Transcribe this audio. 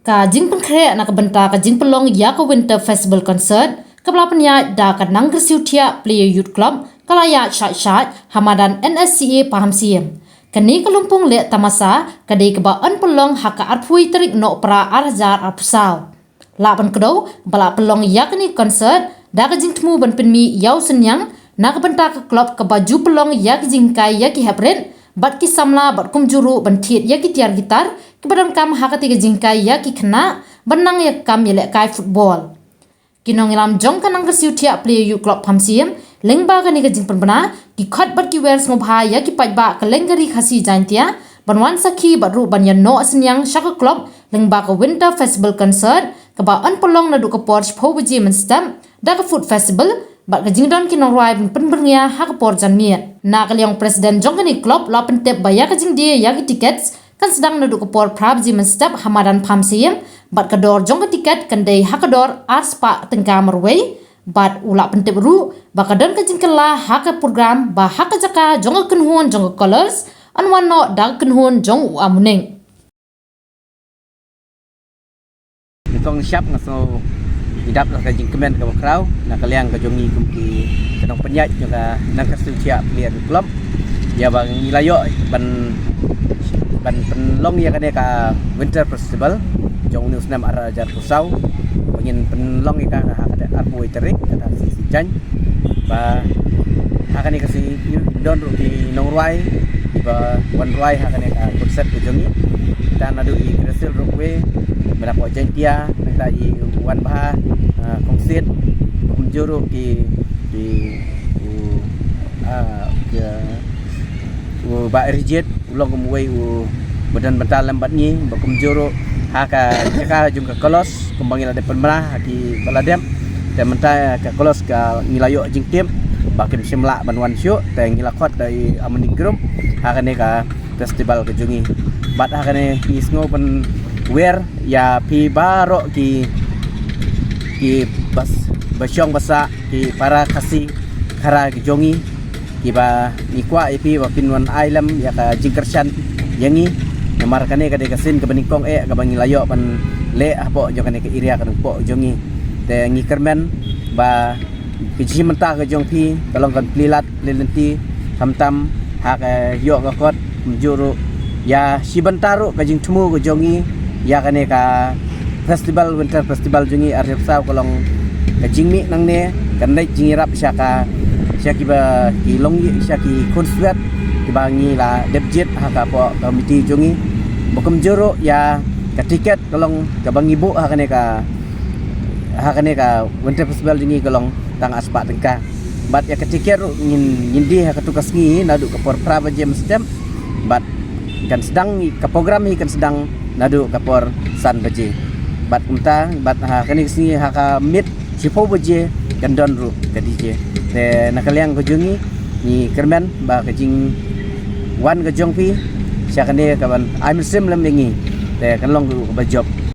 Ka jing pen kre na ka benta ka jing pelong ya ka Winter Festival Concert ka bela penya da ka nang gersiutia Player Youth Club kalaya syat Hamadan NSCA paham siem. Kani kelumpung le tamasa kadai ka ba an pelong haka arpui terik no pra arjar arpusau. Lapan kedau bala pelong ya kani concert da ka jing temu ban penmi yau senyang na ka benta ka klub ka baju pelong ya ka jing kai ya ki hapren bat ki samla bat kumjuru ban thiet ya ki tiar gitar kebadan kam hakati ke jingkai ya ki kena benang ya kam ya lek kai football kinong ilam jong kanang gersiutia Player Youth Club phamsiem lengba ka ni ke jing penbena ki khat bat ki wears ngobha ya ki pajba ka lenggari khasi jantia banwan sakhi bat ru ban ya no senyang shaka club lengba ka Winter Festival Concert ka ba an polong na du ka porch phobuji men stam da ka food festival bat ka jingdon kinong rai penberngya ha ka por janmia na ka liang president jong ni club la pentep ba ya ka jing dia ya ki tickets kan sedang naduk ke por prabji menstep Hamadan phamsiem bat kador jong ke tiket kandai hakador arspa tengka merway bat ulak pentep ru bakadon ke jingkela haka program ba haka jaka jong ke kenhun jong ke colors anwan no dag kenhun jong u amuning Nitong siap ngaso hidap lah kajing kemen ke bakrau nak kaliang ke jongi kumki kadang penyat juga nak kasucia Player Club ya bang ilayo ban penlong ya kan ka Winter Festival jong news nam arajar pusau pengin penlong ya ka ada arpui terik kata si jan ba hakan ka si don di nongruai ba wan ruai hakan ka konsep ke jongi dan adu di Grasil Rockway berapa jantia nak i wan bah kongsit kumjuru di ba rigid ulong kumway badan bentar lambat ni bakum joro haka jaka jung ka kolos kumbangin ada pemerah di baladem dan mentai ka kolos ka ngilayo jing tim bakim simla banwan syu teng ngilakot dari amanding grum haka ne ka festival ke jungi bat haka ne isngo pen wer ya pi baro ki bas basyong basa ki para kasih kara ke jungi kiba nikwa ipi wapinwan ailam ya ka jingkershan yangi namar kane ka dekasin ka banikong ka bangilayo pan le apo jo kane ka iria ka po jongi te ngikermen ba kiji menta ka jongpi tolong kan plilat lelenti hamtam ha ka yo ka kot juru ya sibentaru ka jing temu ka jongi ya kane ka festival Winter Festival jongi arep saw kolong ka jingmi nang ne kan dai jingirap syaka syaki ba ki longi syaki konsert ki bangi la debjet haka po komiti jongi bokem joro ya ka tiket kolong ka bangi bu hakane ka Winter Festival jongi kolong tang aspa tengka bat ya ka tiket nyindi haka tukas ngi nadu ka por praba jam stem bat kan sedang ka program hi kan sedang nadu ka por san baje bat umta bat hakane sini haka mit sipo baje kan don ru ka DJ te nakaliang ko jungi ni kermen ba kajing wan ka jongpi syakane kaban I'm sim lam ngi te kan long ba job